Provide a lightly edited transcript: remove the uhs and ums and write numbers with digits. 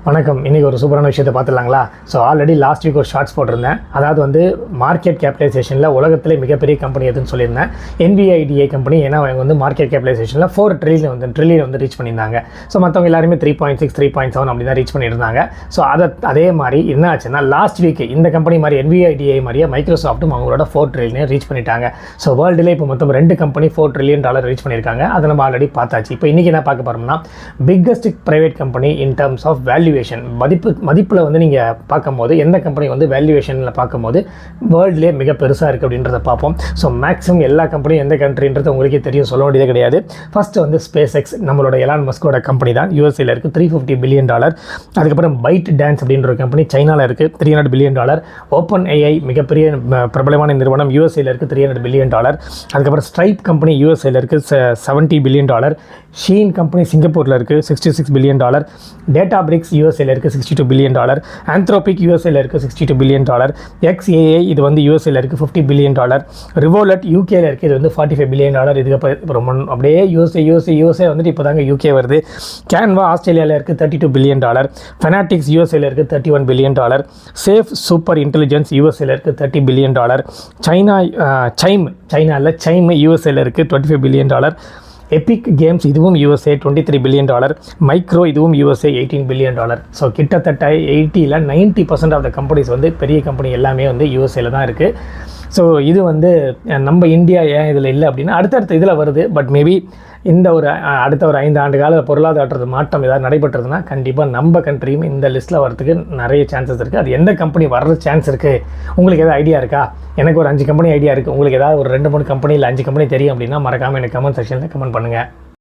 வணக்கம். இன்றைக்கி ஒரு சூப்பரான விஷயத்தை பார்த்துடலாங்களா? ஸோ ஆல்ரெடி லாஸ்ட் வீக் ஒரு ஷார்ட்ஸ் போட்டிருந்தேன். அதாவது வந்து மார்க்கெட் கேபிட்டலைசேஷனில் உலகத்திலே மிகப்பெரிய கம்பெனி எதுன்னு சொல்லியிருந்தேன். NVIDIA company. ஏன்னா அவங்க வந்து மார்க்கெட் கேபிட்டலைசேஷனில் 4 ட்ரில்லியன் வந்து ரீச் பண்ணியிருந்தாங்க. ஸோ மற்றவங்க எல்லாருமே 3.6 3.7 அப்படி தான் ரீச் பண்ணியிருந்தாங்க. ஸோ அதே மாதிரி என்ன ஆச்சுன்னா லாஸ்ட் வீக் இந்த கம்பெனி மாதிரி NVIDIA மாதிரியே மைக்ரோசாஃப்ட்டும் அவங்களோட 4 ட்ரில்லியன் ரீச் பண்ணிட்டாங்க. ஸோ வேர்ல்டுலேயே இப்போ மொத்தம் 2 கம்பெனி $4 trillion ரீச் பண்ணியிருக்காங்க. அதை நம்ம ஆல்ரெடி பார்த்தாச்சு. இப்போ இன்றைக்கி என்ன பார்க்க போகிறோம்னா biggest private company in terms of valuation மதிப்பில் வந்து நீங்கள் பார்க்கும்போது எந்த கம்பெனி வந்து வேல்யூவேஷனில் பார்க்கும்போது வேர்ல்டுலேயே மிக பெருசாக இருக்குது அப்படின்றத பார்ப்போம். ஸோ மேக்ஸிமம் எல்லா கம்பெனியும் எந்த கண்ட்ரின்றது உங்களுக்கே தெரியும், சொல்ல வேண்டியதே கிடையாது. ஃபஸ்ட்டு வந்து SpaceX நம்மளோட எலான் மஸ்கோட கம்பெனி தான். USA இருக்குது, $350 billion. அதுக்கப்புறம் பைட் டான்ஸ் அப்படின்ற ஒரு கம்பெனி சைனாவில் இருக்குது, $300 billion. OpenAI மிகப்பெரிய பிரபலமான நிறுவனம் USA இருக்குது, $300 billion. அதுக்கப்புறம் ஸ்ட்ரைப் கம்பெனி USA இருக்குது, $70 billion. ஷீன் கம்பெனி சிங்கப்பூரில் இருக்குது, $66 billion. Databricks USA இருக்குது, $62 billion. Anthropic USA இருக்குது, $62 billion. XAI இது வந்து USA இருக்குது, $50 billion. Revolut UK இருக்குது, இது வந்து $45 billion. இதுக்கு ரொம்ப அப்படியே USA வந்துட்டு இப்போ தாங்க UK வருது. Canva ஆஸ்திரேலியாவில் இருக்குது, $32 billion. Fanatics USA இருக்குது, $31 billion. Safe Super Intelligence USA இருக்குது, $30 billion. Chime USA இருக்குது, $25 billion. எபிக் கேம்ஸ் இதுவும் USA $23 billion. மைக்ரோ இதுவும் USA $18 billion. ஸோ கிட்டத்தட்ட 90% ஆஃப் த கம்பெனிஸ் வந்து பெரிய கம்பெனி எல்லாமே வந்து USAல தான் இருக்குது. ஸோ இது வந்து நம்ம இந்தியா ஏன் இதில் இல்லை அப்படின்னா அடுத்தடுத்த இதில் வருது. பட் மேபி இந்த அடுத்த ஒரு 5 ஆண்டு கால பொருளாதார மாற்றம் ஏதாவது நடைபெற்றதுன்னா கண்டிப்பாக நம்ம கண்ட்ரியும் இந்த லிஸ்ட்டில் வரதுக்கு நிறைய சான்சஸ் இருக்குது. அது எந்த கம்பெனி வர்றது சான்ஸ் இருக்குது, உங்களுக்கு எதாவது ஐடியா இருக்கா? எனக்கு ஒரு 5 கம்பெனி ஐடியா இருக்குது. உங்களுக்கு ஏதாவது ஒரு 2-3 கம்பெனி இல்லை 5 கம்பெனி தெரியும் அப்படின்னா மறக்காமல் எனக்கு கமெண்ட் செக்ஷனில் கமெண்ட் பண்ணுங்கள்.